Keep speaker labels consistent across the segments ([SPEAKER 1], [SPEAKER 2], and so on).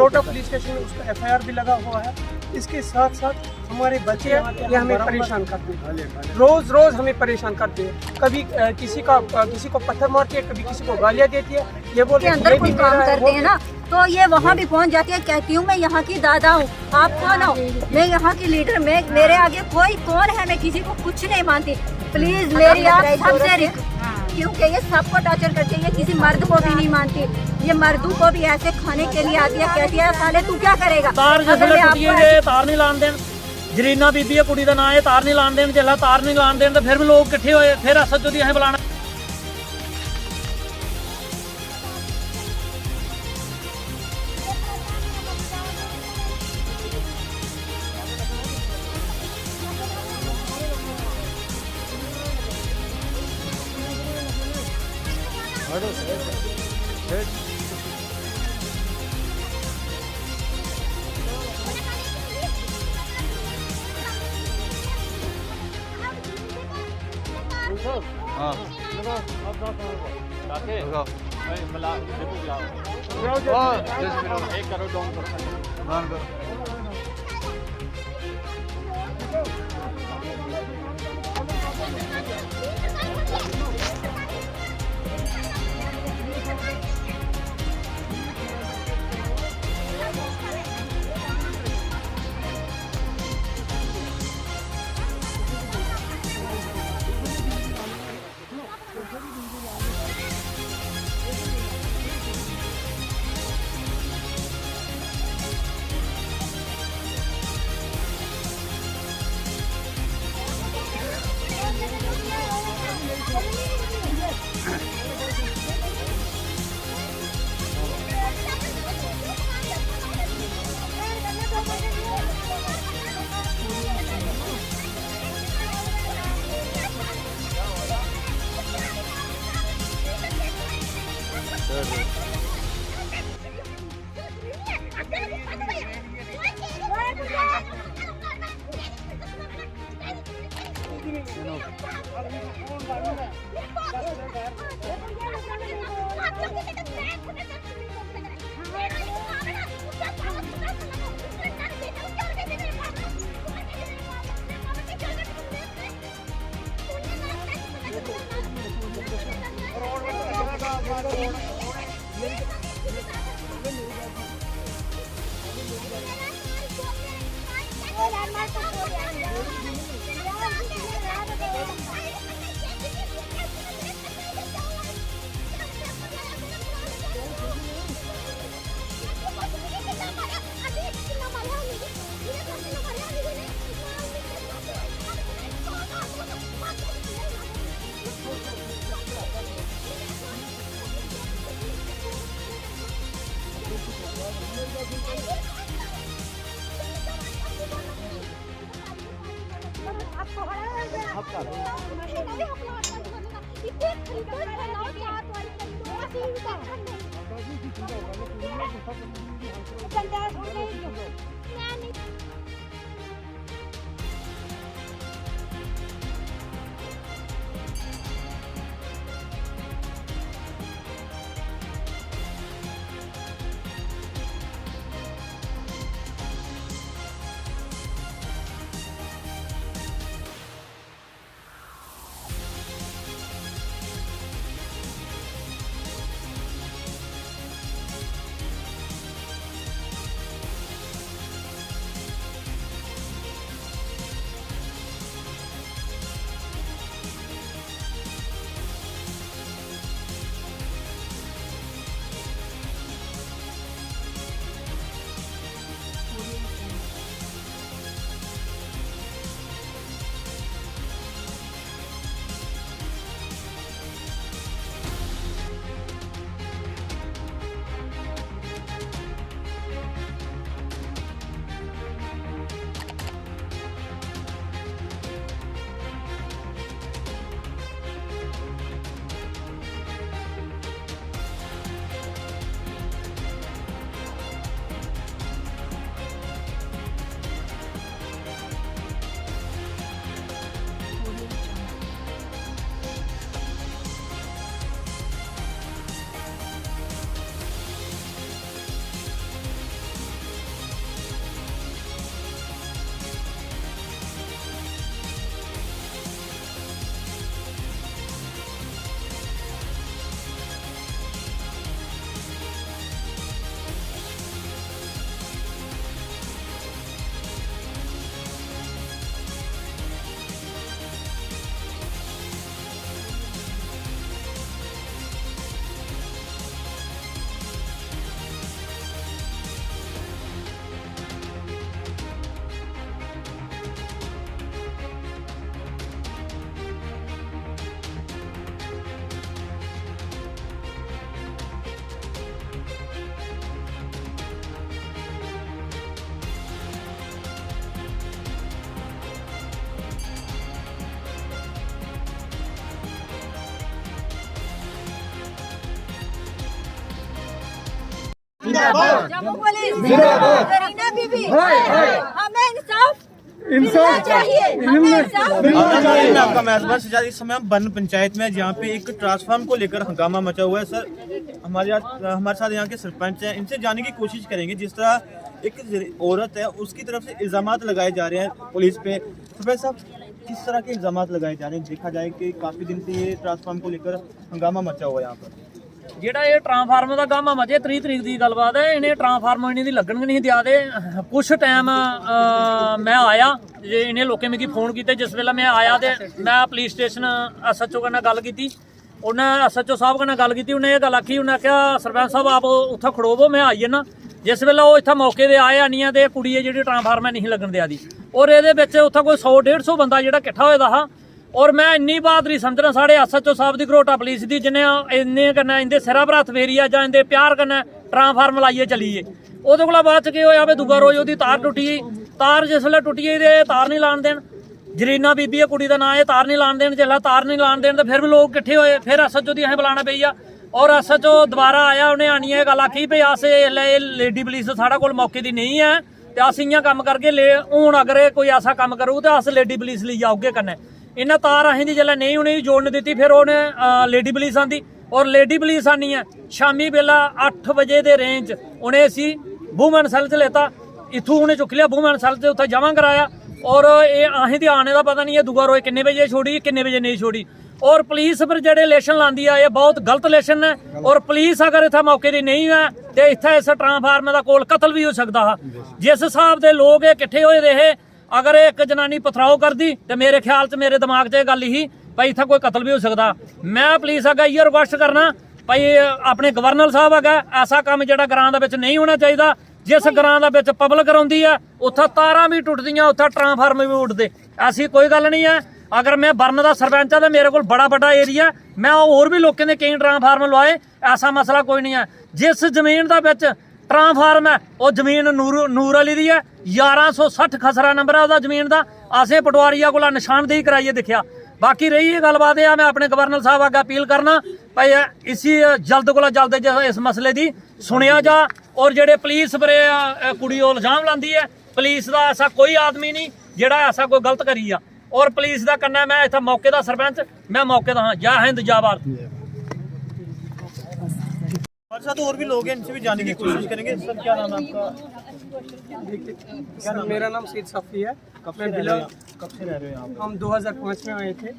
[SPEAKER 1] Balota police station में उसका FIR भी लगा हुआ है। इसके साथ साथ हमारे बच्चे ये हमें परेशान करते हैं, रोज रोज हमें परेशान करते हैं। कभी किसी को पत्थर मारती है, कभी किसी को गालियाँ देती है। ये बोलते हैं
[SPEAKER 2] अंदर कोई काम करते हैं ना तो ये वहाँ भी पहुँच जाती है। कहती हूँ मैं यहाँ की दादा हूँ, आप कौन हो? मैं यहाँ की लीडर, मैं मेरे आगे कोई कौन है? मैं किसी को कुछ नहीं मानती। प्लीज मेरी आप सबसे क्योंकि ये सबको टॉर्चर करती है, ये किसी मर्द को भी नहीं मानती। ये मर्दों को भी ऐसे खाने के लिए आती है, कहती है साले तू क्या करेगा?
[SPEAKER 3] तार तार नहीं लान देन, जरीना बीबी है कुड़ी का नाम है, तार नहीं लान देन, जिला तार नहीं लान देन तो फिर भी लोग इकट्ठे होए, फिर असद दी असें बुलाना।
[SPEAKER 2] जम्मू पुलिस, करीना बीबी, हमें इंसाफ मिलना चाहिए, हमें इंसाफ मिलना चाहिए।
[SPEAKER 4] मैं आपका मेजबान सजाद, इस समय हम बन पंचायत में, जहाँ पे एक ट्रांसफार्म को लेकर हंगामा मचा हुआ है। सर हमारे साथ यहाँ के सरपंच हैं, इनसे जानने की कोशिश करेंगे। जिस तरह एक औरत है उसकी तरफ से इल्जामात लगाए जा रहे हैं पुलिस पे, सरपंच साहब किस तरह के इल्जामात लगाए जा रहे हैं? देखा जाए कि काफ़ी दिन से ये ट्रांसफार्म को लेकर हंगामा मचा हुआ है यहाँ पर।
[SPEAKER 3] ਜਿਹੜਾ ਇਹ ਟਰਾਂਸਫਾਰਮਰ ਦਾ ਕੰਮ ਮਜੇ 30 ਤਰੀਕ ਦੀ ਗੱਲਬਾਤ ਹੈ। ਇਹਨੇ ਟਰਾਂਸਫਾਰਮਰ ਇਹਦੀ ਲੱਗਣ ਨਹੀਂ ਦਿਆ ਦੇ। ਕੁਛ ਟਾਈਮ ਮੈਂ ਆਇਆ, ਜੇ ਇਹਨੇ ਲੋਕੇ ਮੈਨੂੰ ਫੋਨ ਕੀਤੇ, ਜਿਸ ਵੇਲੇ ਮੈਂ ਆਇਆ ਤੇ ਮੈਂ ਪੁਲਿਸ ਸਟੇਸ਼ਨ SHO ਨਾਲ ਗੱਲ ਕੀਤੀ। ਉਹਨੇ SHO ਸਾਹਿਬ ਨਾਲ ਗੱਲ ਕੀਤੀ, ਉਹਨੇ ਇਹ ਗੱਲ ਆਖੀ, ਉਹਨੇ ਆਖਿਆ ਸਰਪੰਚ ਸਾਹਿਬ ਆਪ ਉੱਥੇ ਖੜੋਵੋ, ਮੈਂ ਆਈ ਨਾ। ਜਿਸ ਵੇਲੇ ਉਹ ਇੱਥੇ ਮੌਕੇ ਤੇ ਆਏ ਆਨੀਆਂ ਤੇ ਕੁੜੀ ਜਿਹੜੀ ਟਰਾਂਸਫਾਰਮਰ ਨਹੀਂ ਲੱਗਣ ਦਿਆ ਦੀ, ਔਰ ਇਹਦੇ ਵਿੱਚ ਉੱਥੇ ਕੋਈ 100-150 ਬੰਦਾ ਜਿਹੜਾ ਇਕੱਠਾ ਹੋਇਆ ਦਾ। और मैं इन्नी बहादरी समझना साढ़े SHO साहब की घरोटा पुलिस की, जिन्हें इन्ने कन्नै इंदे सिरा पर हत्थ फेरिया जां इंदे प्यार कन्नै ट्रांसफार्म लाइए चलीए। उहदे कोला बाद च केह् होया भी दूआ रोज उहदी तार टुटी गई। तार जिसलै टुटी गई ते तार नहीं लान देन, जरीना बीबी है कुड़ी दा नां है, तार नहीं लान देन। जिसलै तार नहीं लान देन तो फिर भी लोग किट्ठे होए, फिर SHO दी असें बुलाना पेई आ। और SHO दोबारा आया, उन्हें आनिए गल आखी भई अस लेडी पुलिस साढ़े कोल मौके दी नहीं है ते अस इयां कम्म करगे, हुण अगर कोई ऐसा कम्म करूग तो अस लेडी पुलिस लेई आउगे कन्नै। इन्हें तार असें दी जिसलै नहीं उन्हें जोड़न दी, फिर उन्हें लेडी पुलिस आंदी, और लेडी पुलिस आनी है शामी बेला 8 बजे दे रेंज उन्हें असी वूमेन सैल च लेता। इत्थों उन्हें चुक लिया वूमेन सैल च, उत्थे जमा कराया। और ये असें दी आने का पता नहीं है दूआ रोज किन्ने बजे छोड़ी किन्ने बजे नहीं छोड़ी। और पुलिस पर जेडे इलेक्शन लांदी है ये बहुत गलत इलेक्शन है। और पुलिस अगर इत्थे मौके दी नहीं है तो इत्थे इस ट्रांसफार्मर दा कोल कतल भी हो सकता है। जिस हिसाब के लोग इकट्ठे होए रहे, अगर एक जनानी पथराव कर दी तो मेरे ख्याल च मेरे दिमाग च गल ही भाई इतना कोई कतल भी हो सकता। मैं पुलिस अगर इयै रिक्वेस्ट करना भाई अपने गवर्नर साहब अगर ऐसा काम जो ग्रां नहीं होना चाहिए। जिस ग्रां पब्लिक रौंदी है उत्थे तारां भी टुटदियां, उत्थे ट्रांसफार्मर भी उठते, ऐसी कोई गल नहीं है। अगर मैं बरन का सरपंच है तो मेरे को बड़ा बड़ा एरिया, मैं होर भी लोगों ने कई ट्रांसफार्मर लवाए, ऐसा मसला कोई नहीं है। जिस जमीन का ट्रांसफार्म है वो जमीन नूर अली दी है, 1160 खसरा नंबर है उसका जमीन का। असें पटवारिया को निशानदेही कराइए दिखा। बाकी रही ये गलबात है, मैं अपने गवर्नर साहब अगर अपील करना भाई इसी जल्द को जल्द इस मसले की सुनिया जा। और जेडे पुलिस पर कुड़ी इल्जाम लाती है, पुलिस का ऐसा कोई आदमी नहीं जेड़ा ऐसा कोई गलत करी आ। और पुलिस का कन्नै मैं इतना मौके का सरपंच, मैं मौके का हाँ। जय हिंद जय भारत।
[SPEAKER 4] हमारे साथ और भी लोग हैं, इनसे भी जानने की कोशिश करेंगे। सर क्या नाम है आपका?
[SPEAKER 1] सर मेरा नाम सईद सफ़ी है।
[SPEAKER 4] कब से रह रहे हो यहाँ?
[SPEAKER 1] हम 2005 में आए थे,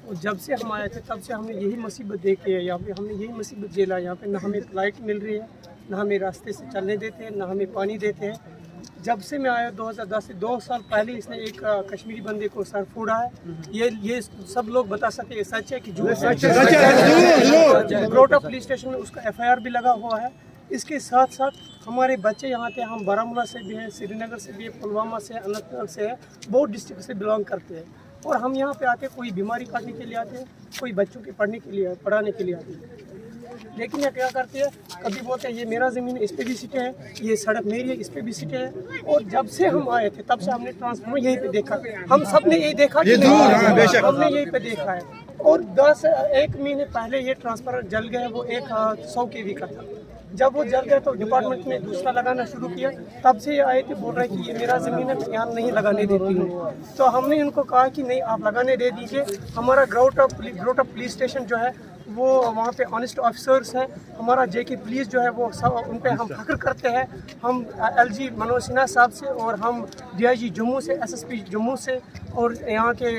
[SPEAKER 1] और जब से हम आए थे तब से हमने यही मुसीबत देखी है। यहाँ पे हमने यही मुसीबत झेला। यहाँ पे ना हमें लाइट मिल रही है, ना हमें रास्ते से चलने देते हैं, ना हमें पानी देते हैं। जब से मैं आया 2010 से 2 साल पहले इसने एक कश्मीरी बंदे को सर फोड़ा है। ये सब लोग बता सकते हैं सच है कि झूठ है। ग्रोटा पुलिस स्टेशन में उसका FIR भी लगा हुआ है। इसके साथ साथ हमारे बच्चे यहाँ थे, हम बारामूला से भी हैं, श्रीनगर से भी है, पुलवामा से, अनंतनाग से है, बहुत डिस्ट्रिक्ट से बिलोंग करते हैं। और हम यहाँ पे आते, कोई बीमारी काटने के लिए आते हैं, कोई बच्चों के पढ़ाने के लिए आते हैं। लेकिन ये क्या करते हैं, कभी बोलते हैं ये मेरा ज़मीन है, इस पे भी सीटें हैं, ये सड़क मेरी है, इस पे भी सीटें हैं। और जब से हम आए थे तब से हमने ट्रांसफार्मर यहीं पे देखा, हम सब ने यही देखा कि हमने यहीं पे देखा है। और 1 महीने पहले ये ट्रांसफार्मर जल गया, वो 100 kV का था। जब वो जल गया तो डिपार्टमेंट ने दूसरा लगाना शुरू किया। तब से ये आए थे, बोल रहे कि ये मेरा ज़मीन है, मैं यहाँ नहीं लगाने देती हूँ। तो हमने उनको कहा कि नहीं आप लगाने दे दीजिए। हमारा ग्रोटा पुलिस स्टेशन जो है वो वहाँ पे ऑनेस्ट ऑफिसर्स हैं। हमारा JK पुलिस जो है वो सब उन पे हम फख्र करते हैं। हम LG मनोज सिन्हा साहब से, और हम DIG जम्मू से, SSP जम्मू से, और यहाँ के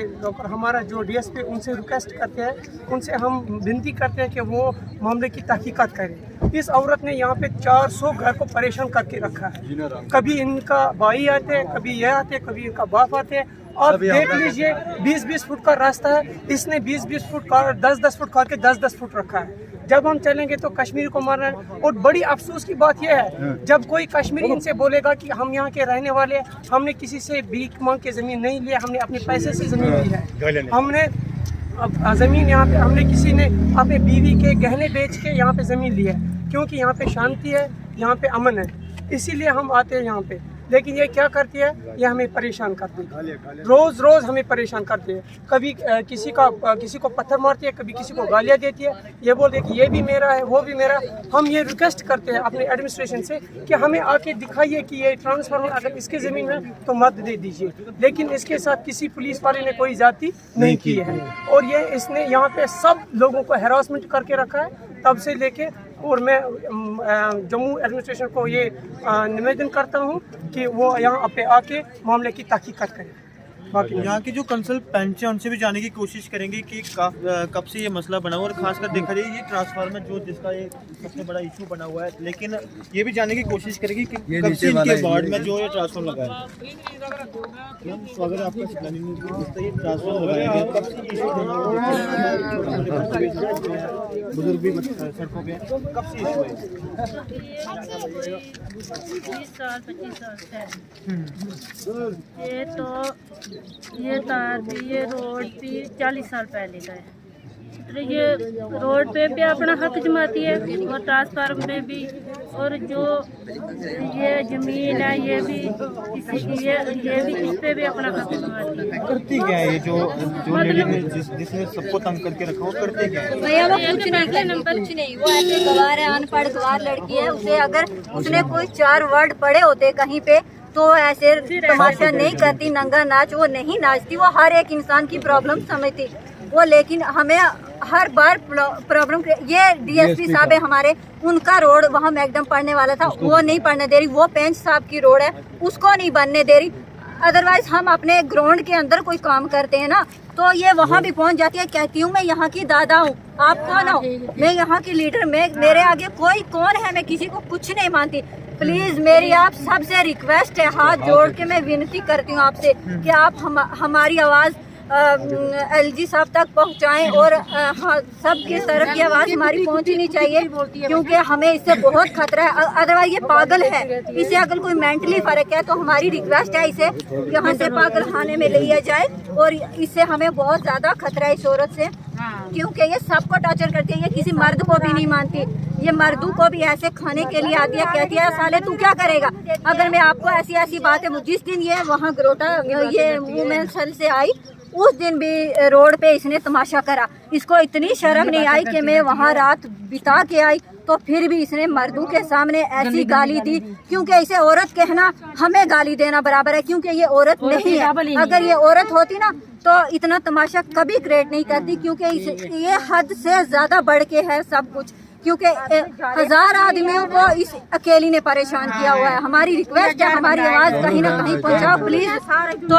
[SPEAKER 1] हमारा जो DSP उनसे रिक्वेस्ट करते हैं, उनसे हम विनती करते हैं कि वो मामले की तहकीकात करें। इस औरत ने यहाँ पे 400 घर को परेशान करके रखा है। कभी इनका भाई आते हैं, कभी ये आते हैं, कभी इनका बाप आते हैं। और देख लीजिए 20-20 फुट का रास्ता है, इसने 20-20 फुट का 10-10 फुट करके 10-10 फुट रखा है। जब हम चलेंगे तो कश्मीरी को मारना है। और बड़ी अफसोस की बात यह है, जब कोई कश्मीरी इनसे बोलेगा कि हम यहाँ के रहने वाले, हमने किसी से भीख मांग के ज़मीन नहीं लिया, हमने अपने पैसे से ज़मीन ली है। हमने ज़मीन यहाँ पे, हमने किसी ने अपने बीवी के गहने बेच के यहाँ पे ज़मीन ली है, क्योंकि यहाँ पे शांति है, यहाँ पे अमन है, इसीलिए हम आते हैं यहाँ पे। लेकिन ये क्या करती है, ये हमें परेशान करती है, रोज रोज हमें परेशान करती है। कभी किसी को पत्थर मारती है, कभी किसी को गालियाँ देती है, ये बोलती है कि ये भी मेरा है, वो भी मेरा है। हम ये रिक्वेस्ट करते हैं अपने एडमिनिस्ट्रेशन से कि हमें आके दिखाइए कि ये ट्रांसफार्मर अगर इसके ज़मीन है तो मत दे दीजिए, लेकिन इसके साथ किसी पुलिस वाले ने कोई ज्यादती नहीं की है। और ये इसने यहाँ पे सब लोगों को हैरासमेंट करके रखा है तब से लेके। और मैं जम्मू एडमिनिस्ट्रेशन को ये निवेदन करता हूँ कि वो यहाँ पे आके मामले की तहकीकात करें। बाकी
[SPEAKER 4] यहाँ की जो कंसल पंच है उनसे भी जानने की कोशिश करेंगे कि कब से ये मसला बना हुआ, और खासकर देखा जाए ये ट्रांसफार्मर जो जिसका ये सबसे बड़ा इशू बना हुआ है, लेकिन ये भी जानने की कोशिश करेंगे कि कब से इनके वार्ड में जो ये ट्रांसफार्मर लगा है। स्वागत है आपका शिलानी में, ये ट्रांसफार्मर लगाया गया, कब से इशू बुजुर्ग भी सड़कों पे, कब से इशू है?
[SPEAKER 5] 20 साल 25 साल से ये तो ये तार भी ये रोड भी 40 साल पहले का है। तो ये रोड पे भी अपना हक जमाती है और ट्रांसफार्मर में भी, और जो ये जमीन है ये भी इस पे भी अपना हक जमाती है।
[SPEAKER 4] करती क्या है ये जो लेडी ने जिसने सबको तंग करके रखा हो, करते क्या है?
[SPEAKER 2] भैया वो कुछ नहीं, वो ऐसे गवार है, अनपढ़ गवार लड़की है। उसे अगर उसने कोई 4 वर्ड पढ़े होते कहीं पे तो ऐसे तमाशा नहीं करती, नंगा नाच वो नहीं नाचती, वो हर एक इंसान की प्रॉब्लम समझती वो। लेकिन हमें हर बार प्रॉब्लम, ये डीएसपी साहब है हमारे, उनका रोड वहाँ मैकडम पड़ने वाला था, वो नहीं पड़ने दे रही। वो पेंच साहब की रोड है, उसको नहीं बनने दे रही। अदरवाइज हम अपने ग्राउंड के अंदर कोई काम करते हैं ना तो ये वहाँ भी पहुँच जाती है। कहती हूँ मैं यहाँ की दादा हूँ, आप कौन हो? मैं यहाँ की लीडर, मेरे आगे कोई कौन है? मैं किसी को कुछ नहीं मानती। प्लीज मेरी आप सबसे रिक्वेस्ट है, हाथ जोड़ के मैं विनती करती हूँ आपसे कि आप हमारी आवाज़ एलजी साहब तक पहुँचाएं, और सबके तरफ की आवाज़ हमारी पहुँचनी चाहिए, क्योंकि हमें इससे बहुत खतरा है। अदरवाइज ये पागल है, इसे अगर कोई मेंटली फ़र्क है तो हमारी रिक्वेस्ट है इसे यहाँ से पागल खाने में ले लिया जाए। और इससे हमें बहुत ज़्यादा खतरा है इस औरत से, क्योंकि ये सबको टॉर्चर करती है, ये किसी मर्द को भी नहीं मानती। ये मर्दों को भी ऐसे खाने के लिए आती है, कहती है साले तू क्या करेगा? अगर मैं आपको ऐसी ऐसी बातें, जिस दिन ये वहाँ गरोटा ये वुमेन सेल से आई उस दिन भी रोड पे इसने तमाशा करा। इसको इतनी शर्म नहीं आई कि मैं वहाँ रात बिता के आई तो फिर भी इसने मर्दों के सामने ऐसी गाली दी, क्योंकि इसे औरत कहना हमें गाली देना बराबर है, क्योंकि ये औरत नहीं है। अगर ये औरत होती ना तो इतना तमाशा कभी क्रिएट नहीं करती, क्योंकि ये हद से ज्यादा बढ़ के है सब कुछ, क्योंकि 1000 आदमियों को इस अकेली ने परेशान किया हुआ है। हमारी रिक्वेस्ट है, हमारी आवाज कहीं ना कहीं पहुंचाओ प्लीज। तो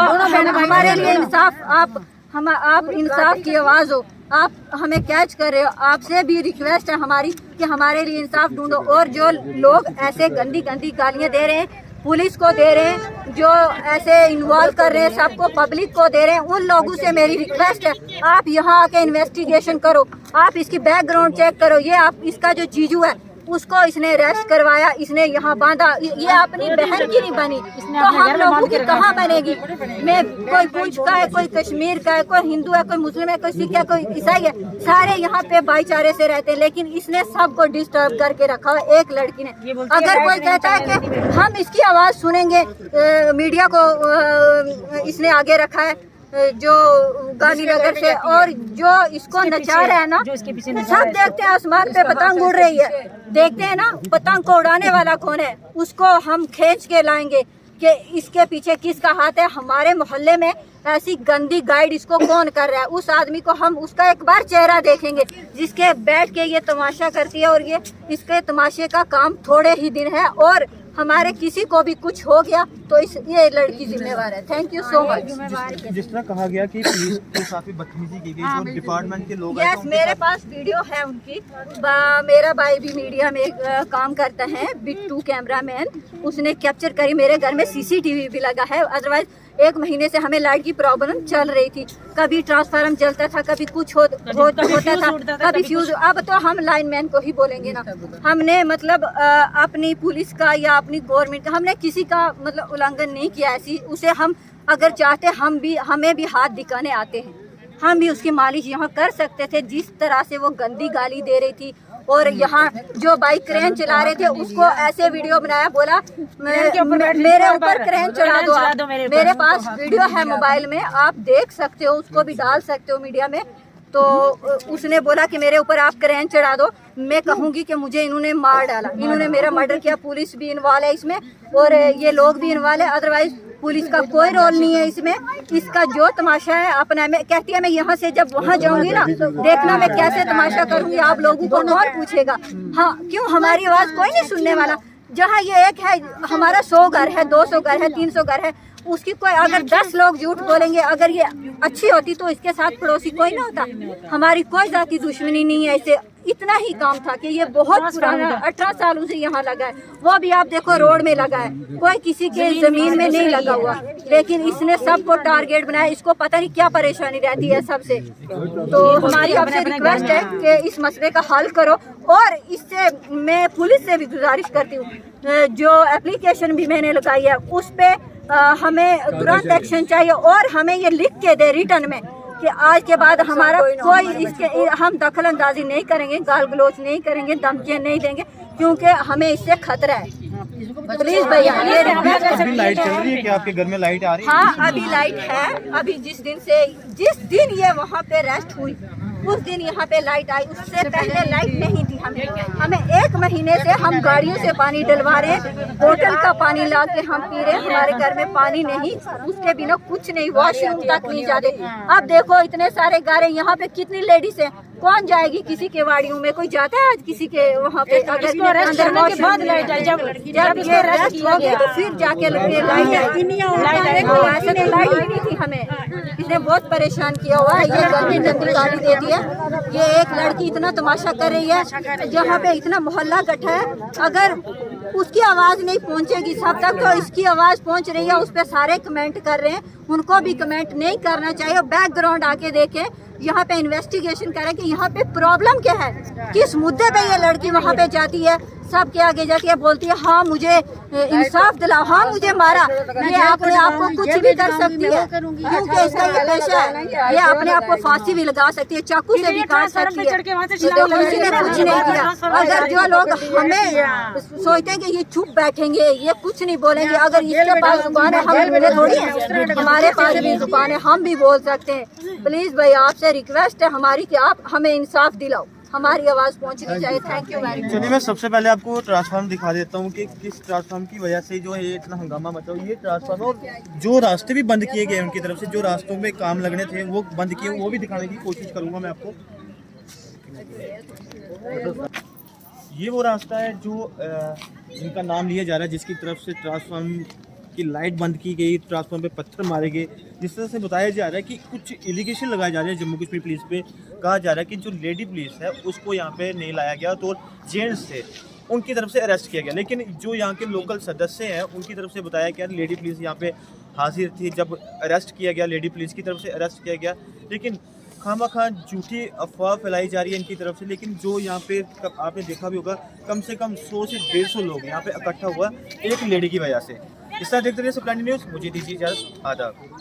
[SPEAKER 2] हमारे लिए इंसाफ, आप इंसाफ की आवाज हो, आप हमें कैच कर रहे हो। आपसे भी रिक्वेस्ट है हमारी कि हमारे लिए इंसाफ ढूंढो। और जो लोग ऐसे गंदी गंदी गालियां दे रहे हैं, पुलिस को दे रहे हैं, जो ऐसे इन्वॉल्व कर रहे हैं सबको, पब्लिक को दे रहे हैं, उन लोगों से मेरी रिक्वेस्ट है आप यहाँ आके इन्वेस्टिगेशन करो, आप इसकी बैकग्राउंड चेक करो। ये आप इसका जो जीजू है उसको इसने अरेस्ट करवाया, इसने यहाँ बांधा, ये अपनी बहन की नहीं बनी तो हम लोगों की कहाँ बनेगी? मैं कोई पुंछ का है, कोई कश्मीर का है, कोई हिंदू है, कोई मुस्लिम है, कोई सिख है, कोई ईसाई है, सारे यहाँ पे भाईचारे से रहते हैं, लेकिन इसने सबको डिस्टर्ब करके रखा है एक लड़की ने। अगर कोई कहता है कि हम इसकी आवाज़ सुनेंगे, मीडिया को इसने आगे रखा है जो गांधीनगर से, और जो इसको नचा रहा है ना, सब देखते हैं आसमान पे पतंग उड़ रही है, देखते हैं ना पतंग को उड़ाने वाला कौन है, उसको हम खींच के लाएंगे कि इसके पीछे किसका हाथ है। हमारे मोहल्ले में ऐसी गंदी गाइड इसको कौन कर रहा है, उस आदमी को हम उसका एक बार चेहरा देखेंगे जिसके बैठ के ये तमाशा करती है। और ये इसके तमाशे का काम थोड़े ही दिन है, और हमारे किसी को भी कुछ हो गया तो ये लड़की जिम्मेवार है। Thank you so much.
[SPEAKER 4] जिस तरह कहा गया कि पुलिस को काफी बदतमीजी की गई, जो डिपार्टमेंट के लोग
[SPEAKER 2] यस, मेरे पास वीडियो है उनकी। मेरा भाई भी मीडिया में काम करता है, बिट्टू कैमरामैन, उसने कैप्चर करी। मेरे घर में सीसीटीवी भी लगा है। अदरवाइज 1 महीने से हमें लाइट की प्रॉब्लम चल रही थी, कभी ट्रांसफार्मर जलता था, कभी कुछ होता था, कभी फ्यूज। अब तो हम लाइनमैन को ही बोलेंगे ना, हमने मतलब अपनी पुलिस का या अपनी गवर्नमेंट का हमने किसी का मतलब उल्लंघन नहीं किया ऐसी। उसे हम अगर चाहते हमें भी हाथ दिखाने आते हैं, हम भी उसकी मालिश यहाँ कर सकते थे। जिस तरह से वो गंदी गाली दे रही थी और यहाँ जो बाइक क्रेन चला रहे थे उसको ऐसे वीडियो बनाया, बोला मेरे ऊपर क्रेन चढ़ा दो आप। मेरे पास वीडियो है मोबाइल में, आप देख सकते हो, उसको भी डाल सकते हो मीडिया में। तो उसने बोला कि मेरे ऊपर आप क्रेन चढ़ा दो। मैं कहूँगी कि मुझे इन्होंने मार डाला, इन्होंने मेरा मर्डर किया। पुलिस भी इन्वॉल्व है इसमें और ये लोग भी इन्वॉल्व है, अदरवाइज पुलिस का कोई रोल नहीं है इसमें। इसका जो तमाशा है अपना, मैं कहती है मैं यहाँ से जब वहाँ जाऊंगी ना, देखना मैं कैसे तमाशा करूंगी, आप लोगों को कौन पूछेगा। हाँ, क्यों हमारी आवाज़ कोई नहीं सुनने वाला। जहाँ ये एक है, हमारा 100 घर है, 200 घर है, 300 घर है, उसकी कोई अगर 10 लोग झूठ बोलेंगे, अगर ये अच्छी होती तो इसके साथ पड़ोसी कोई ना होता। हमारी कोई जाति दुश्मनी नहीं है इसे। इतना ही काम था कि ये बहुत पुराना 18 सालों से यहाँ लगा है, वो भी आप देखो रोड में लगा है, कोई किसी के जमीन में नहीं लगा हुआ, लेकिन इसने सबको टारगेट बनाया। इसको पता नहीं क्या परेशानी रहती है सबसे। तो हमारी आपसे रिक्वेस्ट है कि इस मसले का हल करो। और इससे मैं पुलिस से भी गुजारिश करती हूँ, जो एप्लीकेशन भी मैंने लगाई है उस पे हमें तुरंत एक्शन चाहिए और हमें ये लिख के दे रिटर्न में कि आज के बाद हमारा कोई इसके हम दखल अंदाजी नहीं करेंगे, गाल गलोच नहीं करेंगे, धमकियां नहीं देंगे, क्योंकि हमें इससे खतरा है। प्लीज भैया, ये
[SPEAKER 4] अभी लाइट चल रही है क्या आपके घर में? लाइट आ रही है?
[SPEAKER 2] हाँ, अभी लाइट है। अभी जिस दिन ये वहाँ पे रेस्ट हुई उस दिन यहाँ पे लाइट आई, उससे पहले लाइट नहीं थी। हमें 1 महीने से हम गाड़ियों से पानी डलवा रहे हैं, बोतल का पानी ला के हम पी रहे हैं। हमारे घर में पानी नहीं, उसके बिना कुछ नहीं, वॉशरूम तक नहीं जाते। अब देखो इतने सारे गारे, यहाँ पे कितनी लेडीज हैं, कौन जाएगी किसी के वाड़ियों में? कोई जाता है आज किसी के वहाँ पे? अगर अंदर वॉशरूम जब ये रेस्ट हो गया तो फिर जाके लाइट ऐसे लाइट ही नहीं थी। हमें इसने बहुत परेशान किया हुआ है। ये गंदी गंदी गाली देती है। ये एक लड़की इतना तमाशा कर रही है, जहाँ पे इतना मोहल्ला इकट्ठा है, अगर उसकी आवाज़ नहीं पहुँचेगी सब तक, तो इसकी आवाज़ पहुँच रही है, उस पर सारे कमेंट कर रहे हैं। उनको भी कमेंट नहीं करना चाहिए। बैकग्राउंड आके देखें, यहाँ पे इन्वेस्टिगेशन करें कि यहाँ पे प्रॉब्लम क्या है, किस मुद्दे पे ये लड़की वहाँ पे जाती है, सबके आगे जाती है, बोलती है हाँ मुझे इंसाफ दिलाओ, हाँ मुझे मारा। ये अपने आप को कुछ भी कर सकती है, क्योंकि इसका ये पेशा है। ये अपने आप को फांसी भी लगा सकती है, चाकू से भी काट सकती है। तो किसी ने कुछ नहीं किया। अगर जो लोग हमें सोचते हैं कि ये चुप बैठेंगे, ये कुछ नहीं बोलेंगे, अगर इसके पास जुबान है, हम बोले थोड़ी है, हमारे पास भी जुबान है, हम भी बोल सकते हैं। प्लीज भाई, आपसे रिक्वेस्ट है हमारी कि आप हमें इंसाफ दिलाओ, हमारी आवाज पहुंचनी चाहिए। Thank you very much.
[SPEAKER 4] चलिए, मैं सबसे पहले आपको ट्रांसफार्म दिखा देता हूँ कि किस ट्रांसफार्म की वजह से जो है ये इतना हंगामा मचा। ये ट्रांसफार्म और जो रास्ते भी बंद किए गए उनकी तरफ से, जो रास्तों में काम लगने थे वो बंद किए, वो भी दिखाने की कोशिश करूँगा मैं आपको। ये वो रास्ता है जो जिनका नाम लिया जा रहा है, जिसकी तरफ से ट्रांसफार्म की लाइट बंद की गई, ट्रांसफार्म पे पत्थर मारे गए। जिस तरह से बताया जा रहा है कि कुछ एलिगेशन लगाए जा रहे हैं जम्मू कश्मीर पुलिस पे। कहा जा रहा है कि जो लेडी पुलिस है उसको यहाँ पे नहीं लाया गया, तो जेंट्स थे उनकी तरफ से अरेस्ट किया गया। लेकिन जो यहाँ के लोकल सदस्य हैं उनकी तरफ से बताया गया लेडी पुलिस यहाँ पे हाजिर थी जब अरेस्ट किया गया, लेडी पुलिस की तरफ से अरेस्ट किया गया। लेकिन खामखा झूठी अफवाह फैलाई जा रही है इनकी तरफ से। लेकिन जो यहाँ पे आपने देखा भी होगा, कम से कम 100 से 150 लोग यहाँ पे इकट्ठा हुआ एक लेडी की वजह से। इस तरह देखते रहिए सप्लानी न्यूज़। मुझे दीजिए इजाज़त। आदाब।